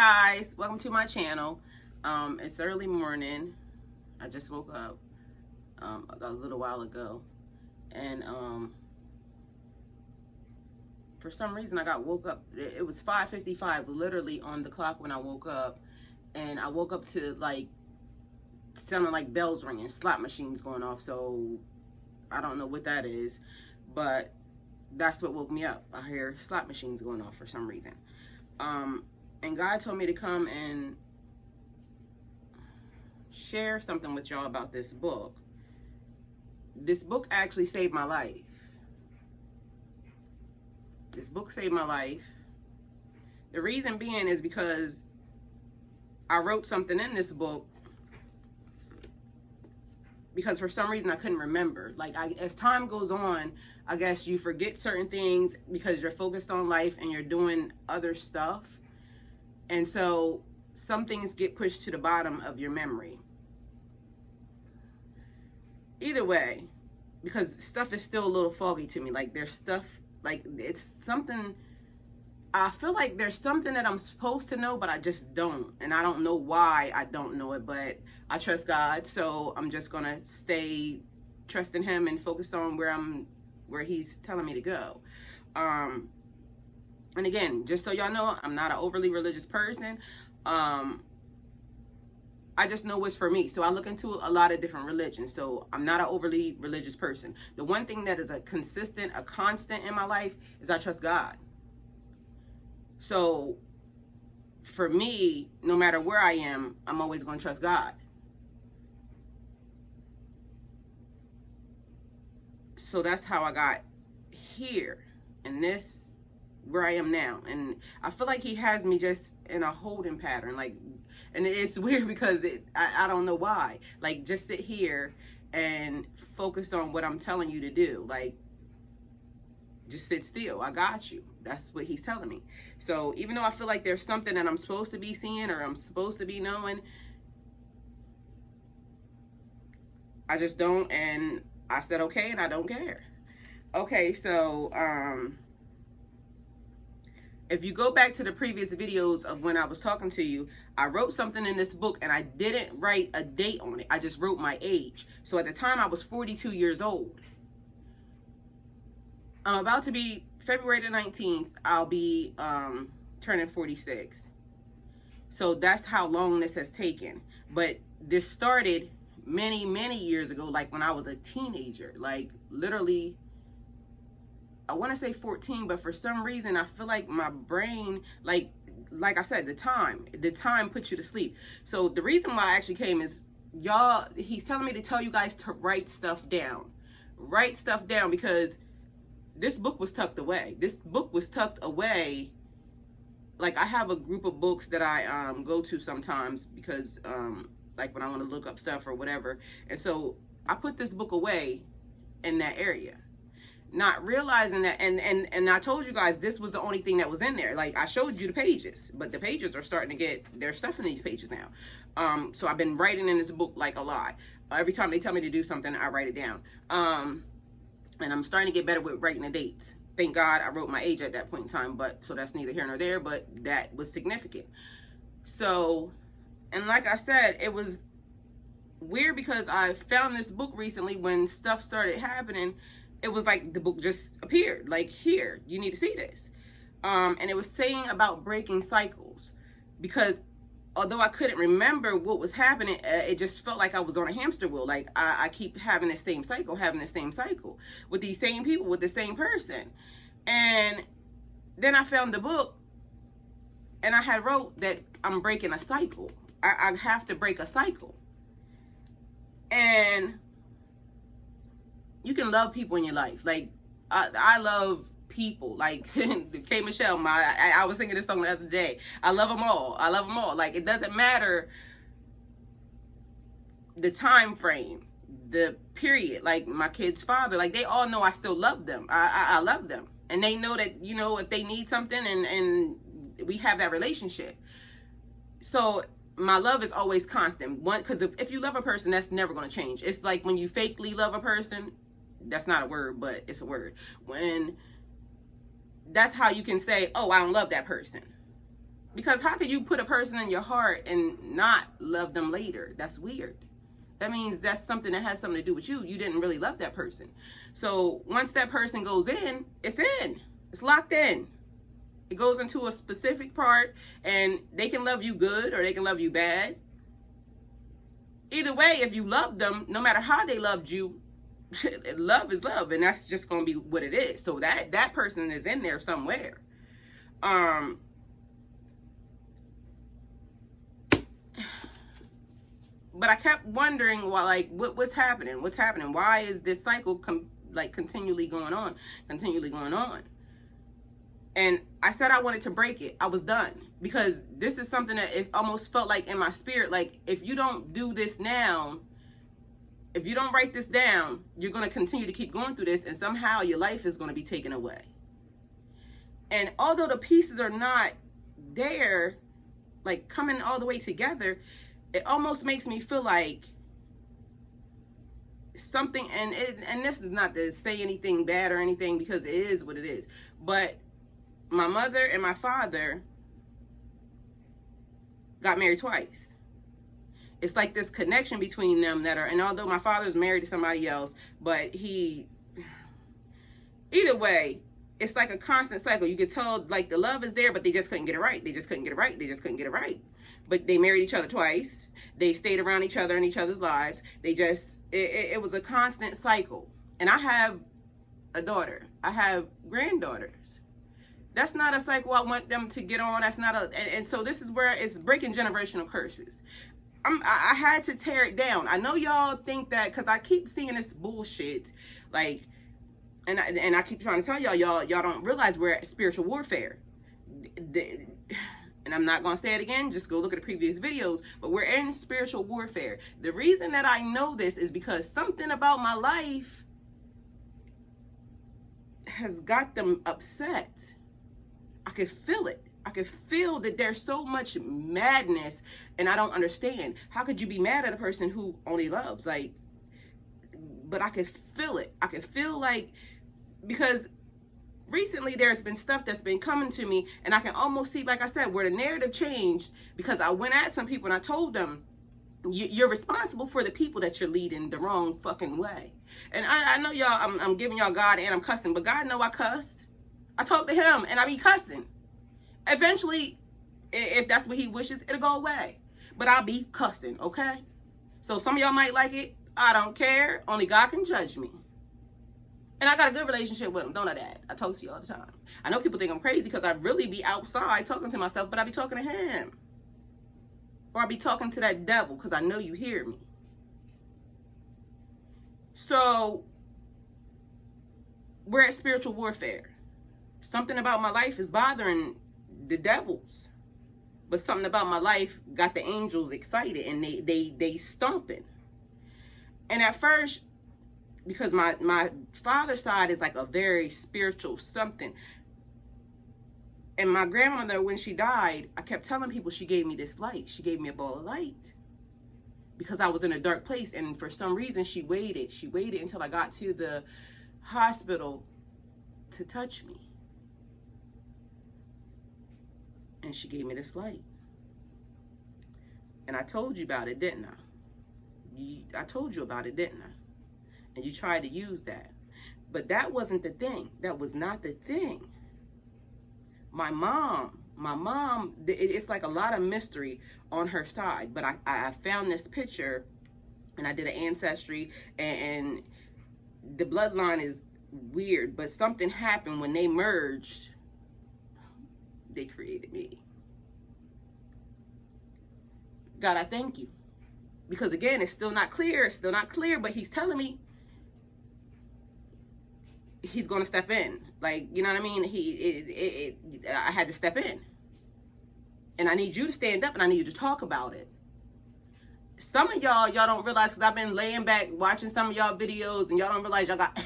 guys, welcome to my channel. It's early morning. I just woke up a little while ago, and for some reason I got woke up. It was 5:55 literally on the clock when I woke up, and I woke up to like sounding like bells ringing, slot machines going off. So I don't know what that is, but that's what woke me up. I hear slot machines going off for some reason. And God told me to come and share something with y'all about this book. This book actually saved my life. This book saved my life. The reason being is because I wrote something in this book because for some reason I couldn't remember. Like, as time goes on, I guess you forget certain things because you're focused on life and you're doing other stuff. And so some things get pushed to the bottom of your memory. Either way, because stuff is still a little foggy to me. Like, there's stuff, like, it's something, I feel like there's something that I'm supposed to know, but I just don't. And I don't know why I don't know it, but I trust God. So I'm just going to stay trusting him and focus on where he's telling me to go. And again, just so y'all know, I'm not an overly religious person. I just know what's for me. So I look into a lot of different religions. So I'm not an overly religious person. The one thing that is a constant in my life is I trust God. So for me, no matter where I am, I'm always going to trust God. So that's how I got here in this, where I am now. And I feel like he has me just in a holding pattern. Like, and it's weird because I don't know why. Like, just sit here and focus on what I'm telling you to do. Like, just sit still. I got you. That's what he's telling me. So even though I feel like there's something that I'm supposed to be seeing or I'm supposed to be knowing, I just don't. And I said, okay, and I don't care. Okay, so if you go back to the previous videos of when I was talking to you, I wrote something in this book and I didn't write a date on it. I just wrote my age. So at the time I was 42 years old. I'm about to be, February the 19th, I'll be turning 46. So that's how long this has taken. But this started many, many years ago, like when I was a teenager, like literally, I want to say 14, but for some reason I feel like my brain, like I said, the time puts you to sleep. So the reason why I actually came is, y'all, he's telling me to tell you guys to write stuff down. Write stuff down, because this book was tucked away. This book was tucked away. Like, I have a group of books that I go to sometimes because like when I want to look up stuff or whatever. And so I put this book away in that area, not realizing that, and I told you guys this was the only thing that was in there. Like, I showed you the pages, but the pages are starting to get, there's stuff in these pages now. So I've been writing in this book like a lot. Every time they tell me to do something, I write it down. And I'm starting to get better with writing the dates. Thank God I wrote my age at that point in time, but so that's neither here nor there, but that was significant. So, and like I said, it was weird because I found this book recently when stuff started happening. It was like the book just appeared, like, here, you need to see this. And it was saying about breaking cycles, because although I couldn't remember what was happening, it just felt like I was on a hamster wheel. Like, I keep having the same cycle with these same people, with the same person. And then I found the book and I had wrote that I'm breaking a cycle. I have to break a cycle. And you can love people in your life. Like, I love people. Like, K. Michelle, I was singing this song the other day. I love them all. I love them all. Like, it doesn't matter the time frame, the period. Like, my kid's father, like, they all know I still love them. I love them. And they know that, you know, if they need something, and we have that relationship. So my love is always constant. Because if you love a person, that's never going to change. It's like when you fakely love a person, that's not a word, but it's a word. When that's how you can say, oh, I don't love that person. Because how could you put a person in your heart and not love them later? That's weird. That means that's something that has something to do with you. You didn't really love that person. So once that person goes in. It's locked in. It goes into a specific part, and they can love you good or they can love you bad. Either way, if you love them, no matter how they loved you, love is love, and that's just going to be what it is. So that person is in there somewhere. But I kept wondering, well, like, what's happening? What's happening? Why is this cycle continually going on? And I said I wanted to break it. I was done. Because this is something that it almost felt like in my spirit, like, if you don't do this now, if you don't write this down, you're going to continue to keep going through this, and somehow your life is going to be taken away. And although the pieces are not there, like, coming all the way together, it almost makes me feel like something, and this is not to say anything bad or anything, because it is what it is, but my mother and my father got married twice. It's like this connection between them and although my father's married to somebody else, but either way, it's like a constant cycle. You get told, like, the love is there, but they just couldn't get it right. But they married each other twice. They stayed around each other in each other's lives. It was a constant cycle. And I have a daughter. I have granddaughters. That's not a cycle I want them to get on. And so this is where it's breaking generational curses. I had to tear it down. I know y'all think that, because I keep seeing this bullshit, like, and I keep trying to tell y'all don't realize we're at spiritual warfare. And I'm not going to say it again, just go look at the previous videos, but we're in spiritual warfare. The reason that I know this is because something about my life has got them upset. I could feel it. I could feel that there's so much madness, and I don't understand. How could you be mad at a person who only loves? Like, but I could feel it. I could feel like, because recently there's been stuff that's been coming to me, and I can almost see, like I said, where the narrative changed, because I went at some people and I told them, you're responsible for the people that you're leading the wrong fucking way. And I know y'all, I'm giving y'all God and I'm cussing, but God know I cussed. I talk to him and I be cussing. Eventually, if that's what he wishes, it'll go away. But I'll be cussing, okay? So some of y'all might like it. I don't care. Only God can judge me. And I got a good relationship with him, don't I, Dad? I talk to you all the time. I know people think I'm crazy because I really be outside talking to myself, but I be talking to him. Or I be talking to that devil because I know you hear me. So, we're at spiritual warfare. Something about my life is bothering the devils. But something about my life got the angels excited, and they stomping. And at first, because my father's side is like a very spiritual something. And my grandmother, when she died, I kept telling people she gave me this light. She gave me a ball of light. Because I was in a dark place, and for some reason she waited. She waited until I got to the hospital to touch me. And she gave me this light. And I told you about it, didn't I? I told you about it, didn't I? And you tried to use that. But that wasn't the thing. That was not the thing. My mom, it's like a lot of mystery on her side. But I found this picture, and I did an ancestry, and the bloodline is weird. But something happened when they merged. They created me. God, I thank you. Because again, it's still not clear. It's still not clear, but he's telling me he's going to step in. Like, you know what I mean? I had to step in. And I need you to stand up, and I need you to talk about it. Some of y'all don't realize, because I've been laying back watching some of y'all videos, and y'all don't realize y'all got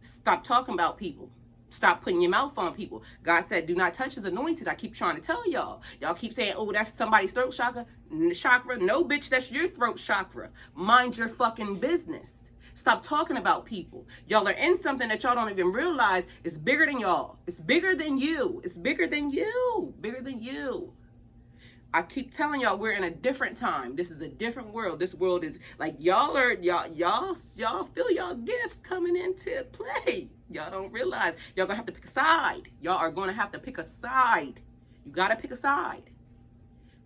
stop talking about people. Stop putting your mouth on people. God said, do not touch his anointed. I keep trying to tell y'all. Y'all keep saying, oh, that's somebody's throat chakra. No, bitch, that's your throat chakra. Mind your fucking business. Stop talking about people. Y'all are in something that y'all don't even realize is bigger than y'all. It's bigger than you. It's bigger than you. Bigger than you. I keep telling y'all, we're in a different time. This is a different world. This world is like, y'all feel y'all gifts coming into play. Y'all don't realize y'all gonna have to pick a side. Y'all are gonna have to pick a side. You gotta pick a side.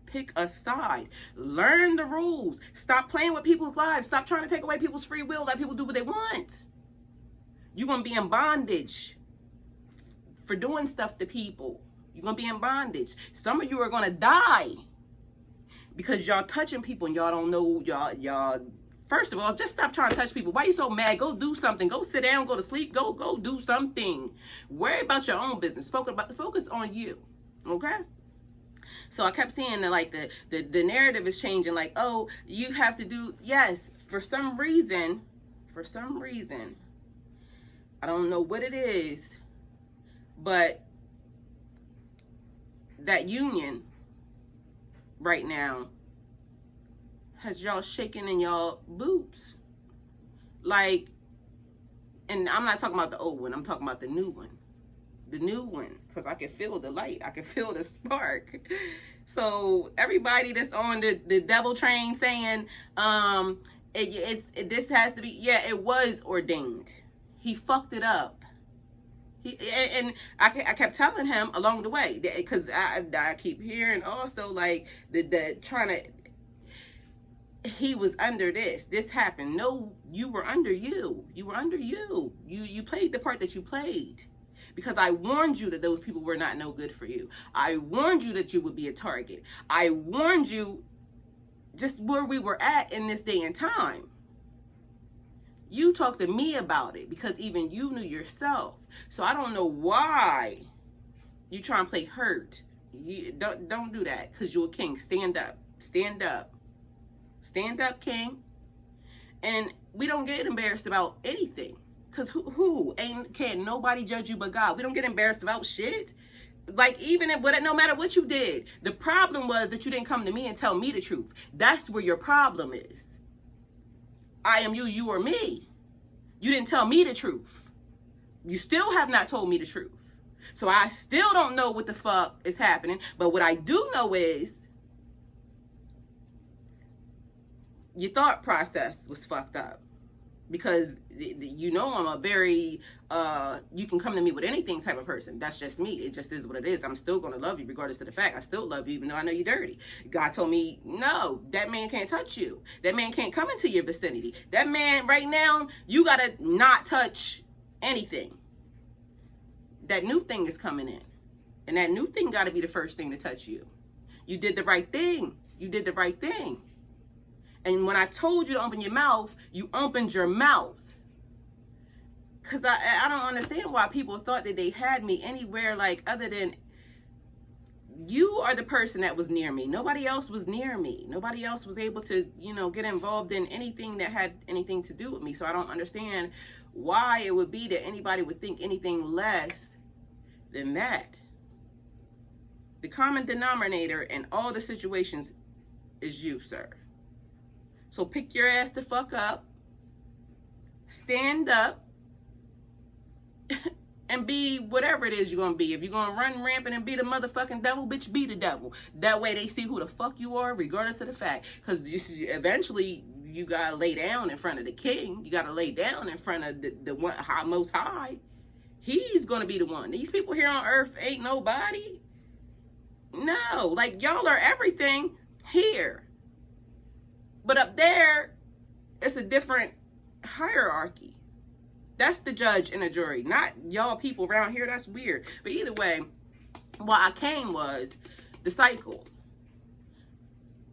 Pick a side. Learn the rules. Stop playing with people's lives. Stop trying to take away people's free will. Let people do what they want. You're gonna be in bondage for doing stuff to people. You're going to be in bondage. Some of you are going to die because y'all touching people and y'all don't know. Y'all, first of all, just stop trying to touch people. Why are you so mad? Go do something. Go sit down, go to sleep. Go do something. Worry about your own business. Focus on you. Okay? So I kept seeing that, like, the narrative is changing. Like, oh, you have to do, yes, for some reason, I don't know what it is, but that union right now has y'all shaking in y'all boots. Like, and I'm not talking about the old one, I'm talking about the new one. The new one, because I can feel the light, I can feel the spark. So everybody that's on the devil train saying, this has to be, yeah, it was ordained. He fucked it up. And I kept telling him along the way, because I keep hearing also, like, the trying to, he was under this happened. No, you were under you. You were under you. You played the part that you played. Because I warned you that those people were not no good for you. I warned you that you would be a target. I warned you just where we were at in this day and time. You talked to me about it because even you knew yourself. So I don't know why you try and play hurt. You don't do that, because you're a king. Stand up. Stand up. Stand up, king. And we don't get embarrassed about anything, because can't nobody judge you but God. We don't get embarrassed about shit. Like, even if, no matter what you did, the problem was that you didn't come to me and tell me the truth. That's where your problem is. I am you, you are me. You didn't tell me the truth. You still have not told me the truth. So I still don't know what the fuck is happening. But what I do know is your thought process was fucked up. Because you know I'm a very, you can come to me with anything type of person. That's just me. It just is what it is. I'm still going to love you regardless of the fact. I still love you even though I know you're dirty. God told me, no, that man can't touch you. That man can't come into your vicinity. That man right now, you got to not touch anything. That new thing is coming in. And that new thing got to be the first thing to touch you. You did the right thing. You did the right thing. And when I told you to open your mouth, you opened your mouth. Because I don't understand why people thought that they had me anywhere, like, other than, you are the person that was near me. Nobody else was near me. Nobody else was able to, get involved in anything that had anything to do with me. So I don't understand why it would be that anybody would think anything less than that. The common denominator in all the situations is you, sir. So pick your ass the fuck up, stand up, and be whatever it is you're going to be. If you're going to run rampant and be the motherfucking devil, bitch, be the devil. That way they see who the fuck you are, regardless of the fact. Because eventually you got to lay down in front of the king. You got to lay down in front of the one most high. He's going to be the one. These people here on earth ain't nobody. No, like, y'all are everything here. But up there, it's a different hierarchy. That's the judge and the jury, not y'all people around here. That's weird. But either way, what I came was the cycle.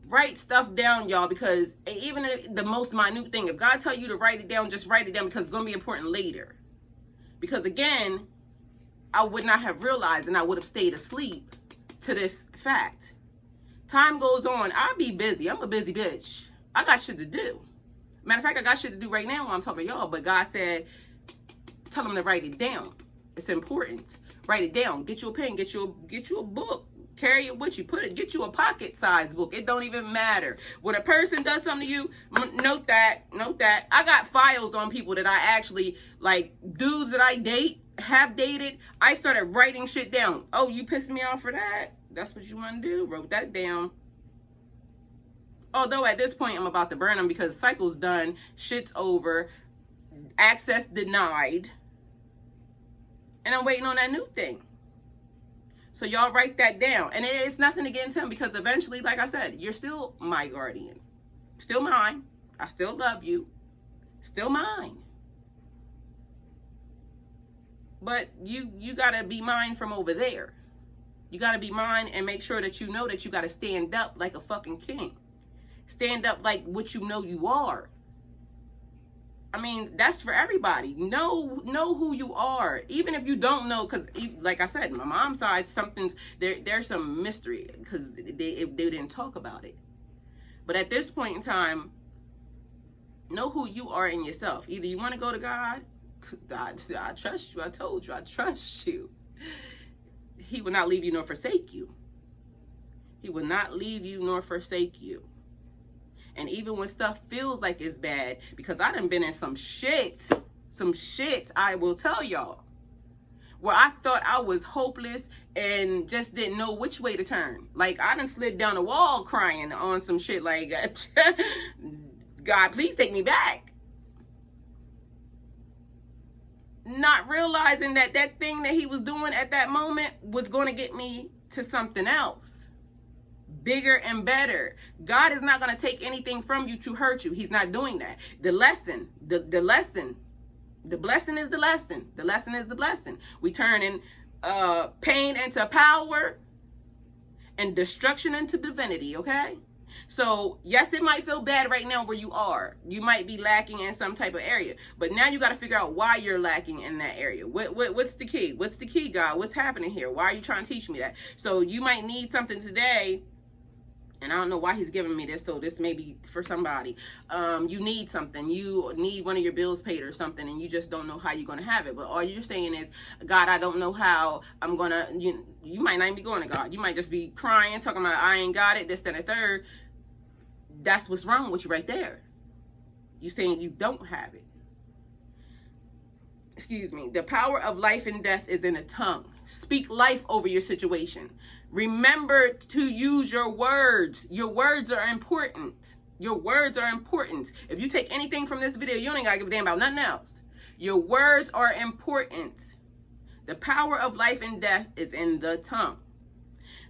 Write stuff down, y'all, because even the most minute thing, if God tell you to write it down, just write it down, because it's going to be important later. Because again, I would not have realized, and I would have stayed asleep to this fact. Time goes on. I'll be busy. I'm a busy bitch. I got shit to do. Matter of fact, I got shit to do right now while I'm talking to y'all. But God said, tell them to write it down. It's important. Write it down. Get you a pen. Get you a book. Carry it with you. Get you a pocket-sized book. It don't even matter. When a person does something to you, note that. I got files on people that I actually, like, dudes that I have dated. I started writing shit down. Oh, you pissed me off for that? That's what you want to do? Wrote that down. Although at this point, I'm about to burn them because the cycle's done. Shit's over. Access denied. And I'm waiting on that new thing. So y'all write that down. And it's nothing against him because eventually, like I said, you're still my guardian. Still mine. I still love you. Still mine. But you got to be mine from over there. You got to be mine and make sure that you know that you got to stand up like a fucking king. Stand up like what you know you are. I mean, that's for everybody. Know who you are. Even if you don't know, because like I said, my mom's side, there's some mystery because they didn't talk about it. But at this point in time, know who you are in yourself. Either you want to go to God. I trust you. I told you, I trust you. He will not leave you nor forsake you. He will not leave you nor forsake you. And even when stuff feels like it's bad, because I done been in some shit, I will tell y'all, where I thought I was hopeless and just didn't know which way to turn. Like, I done slid down the wall crying on some shit like, God, please take me back. Not realizing that that thing that he was doing at that moment was going to get me to something else. Bigger and better. God is not going to take anything from you to hurt you. He's not doing that. The blessing is the lesson. The lesson is the blessing. We turn in pain into power and destruction into divinity, okay? So, yes, it might feel bad right now where you are. You might be lacking in some type of area. But now you got to figure out why you're lacking in that area. What's the key? What's the key, God? What's happening here? Why are you trying to teach me that? So, you might need something today. And I don't know why he's giving me this, so this may be for somebody. You need something. You need one of your bills paid or something, and you just don't know how you're going to have it. But all you're saying is, God, I don't know how I'm going to, you might not even be going to God. You might just be crying, talking about, I ain't got it, this, that, and the third. That's what's wrong with you right there. You're saying you don't have it. Excuse me. The power of life and death is in the tongue. Speak life over your situation. Remember to use your words. Your words are important. Your words are important. If you take anything from this video, you don't gotta give a damn about nothing else. Your words are important. The power of life and death is in the tongue.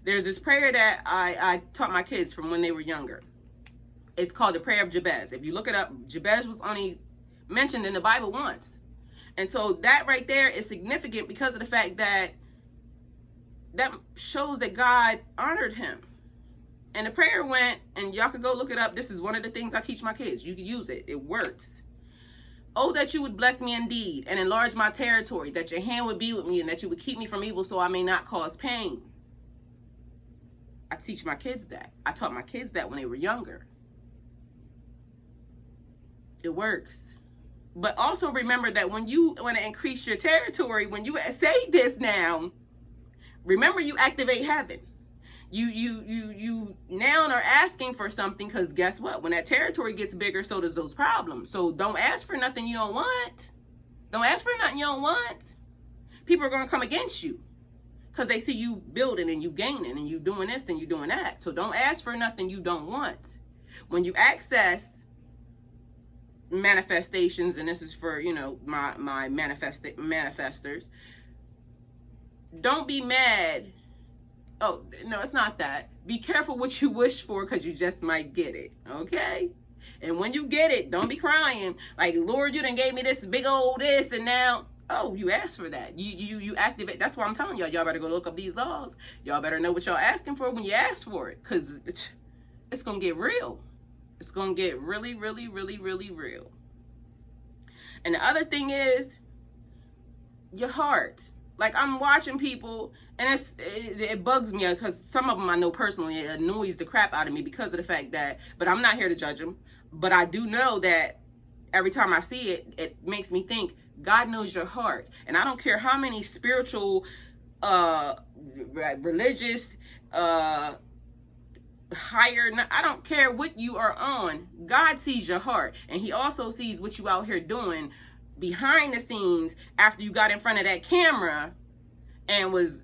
There's this prayer that I taught my kids from when they were younger. It's called the prayer of Jabez. If you look it up, Jabez was only mentioned in the Bible once. And so that right there is significant because of the fact that shows that God honored him. And the prayer went, and y'all could go look it up. This is one of the things I teach my kids. You can use it. It works. Oh, that you would bless me indeed and enlarge my territory, that your hand would be with me and that you would keep me from evil so I may not cause pain. I teach my kids that. I taught my kids that when they were younger. It works. But also remember that when you want to increase your territory, when you say this now, remember you activate heaven. You now are asking for something because guess what? When that territory gets bigger, so does those problems. So don't ask for nothing you don't want. Don't ask for nothing you don't want. People are going to come against you because they see you building and you gaining and you doing this and you doing that. So don't ask for nothing you don't want. When you access manifestations, and this is for, my manifestors, don't be mad. Oh, no, it's not that. Be careful what you wish for because you just might get it, okay? And when you get it, don't be crying. Like, Lord, you done gave me this big old this, and now, oh, you asked for that. You activate. That's why I'm telling y'all. Y'all better go look up these laws. Y'all better know what y'all asking for when you ask for it because it's going to get real. It's going to get really, really, really, really real. And the other thing is your heart. Like, I'm watching people, and it bugs me because some of them I know personally, it annoys the crap out of me because of the fact that, but I'm not here to judge them. But I do know that every time I see it, it makes me think God knows your heart. And I don't care how many spiritual religious, higher, I don't care what you are on. God sees your heart, and he also sees what you out here doing behind the scenes after you got in front of that camera and was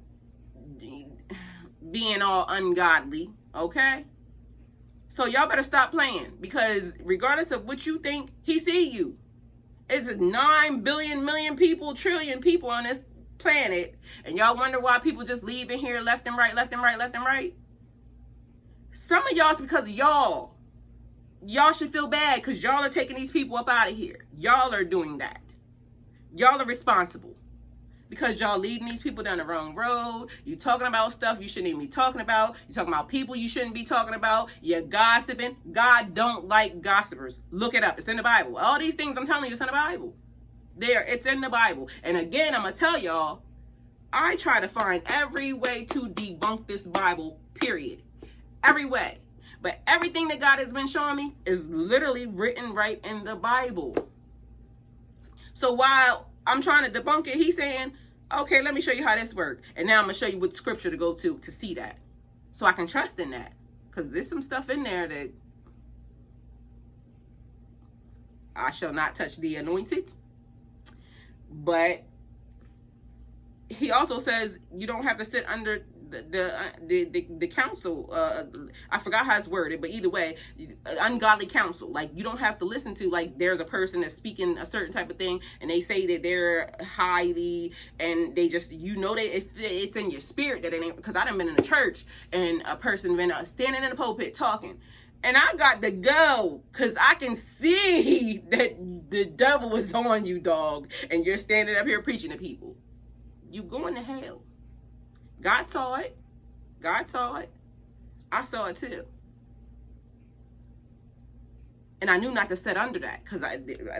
being all ungodly. Okay, so y'all better stop playing, because regardless of what you think, he see you. It's 9 billion million people, trillion people on this planet, and y'all wonder why people just leaving here left and right, left and right, left and right. Some of y'all, it's because of y'all. Y'all should feel bad, because y'all are taking these people up out of here. Y'all are doing that. Y'all are responsible, because y'all leading these people down the wrong road. You talking about stuff you shouldn't even be talking about. You talking about people you shouldn't be talking about. You're gossiping. God don't like gossipers. Look it up. It's in the Bible. All these things I'm telling you, it's in the Bible. It's in the Bible. And again, I'm going to tell y'all, I try to find every way to debunk this Bible, period. Every way. But everything that God has been showing me is literally written right in the Bible. So while I'm trying to debunk it, he's saying, okay, let me show you how this works. And now I'm going to show you what scripture to go to see that. So I can trust in that. Because there's some stuff in there that I shall not touch the anointed. But he also says you don't have to sit under the counsel. I forgot how it's worded, but either way, ungodly counsel. Like, you don't have to listen to, like, there's a person that's speaking a certain type of thing, and they say that they're highly, and they just, you know, it's in your spirit that it ain't. Because I done been in a church, and a person been standing in the pulpit talking, and I got to go, because I can see that the devil is on you, dog, and you're standing up here preaching to people. You going to hell. God saw it. God saw it. I saw it too. And I knew not to sit under that, because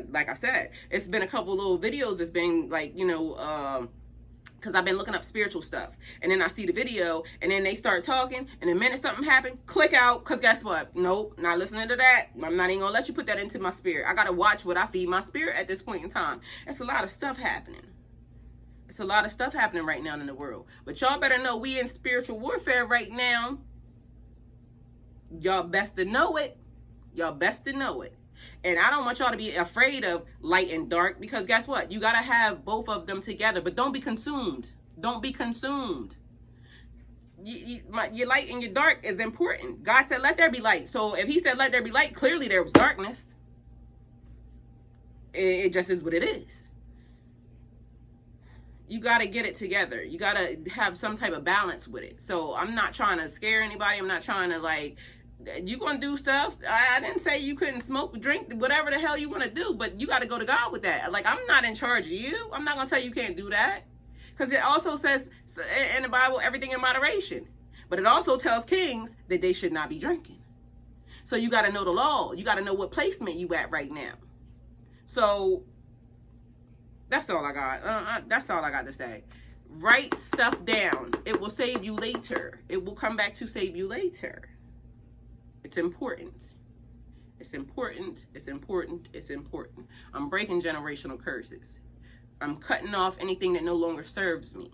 like I said, it's been a couple little videos that's been like, you know, because I've been looking up spiritual stuff, and then I see the video, and then they start talking, and the minute something happened, click out, because guess what? Nope, not listening to that. I'm not even gonna let you put that into my spirit. I gotta watch what I feed my spirit at this point in time. It's a lot of stuff happening. It's a lot of stuff happening right now in the world. But y'all better know we in spiritual warfare right now. Y'all best to know it. Y'all best to know it. And I don't want y'all to be afraid of light and dark, because guess what? You got to have both of them together. But don't be consumed. Don't be consumed. Your light and your dark is important. God said, let there be light. So if he said, let there be light, clearly there was darkness. It just is what it is. You got to get it together. You got to have some type of balance with it. So I'm not trying to scare anybody. I'm not trying to, like, you going to do stuff. I didn't say you couldn't smoke, drink, whatever the hell you want to do, but you got to go to God with that. Like, I'm not in charge of you. I'm not going to tell you can't do that. Because it also says in the Bible, everything in moderation. But it also tells kings that they should not be drinking. So you got to know the law. You got to know what placement you at right now. So that's all I got. That's all I got to say. Write stuff down. It will save you later. It will come back to save you later. It's important. It's important. It's important. It's important. I'm breaking generational curses. I'm cutting off anything that no longer serves me.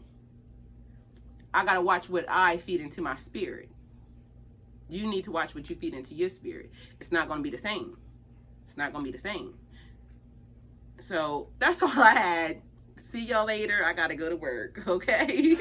I got to watch what I feed into my spirit. You need to watch what you feed into your spirit. It's not going to be the same. It's not going to be the same. So that's all I had. See y'all later. I gotta go to work, okay?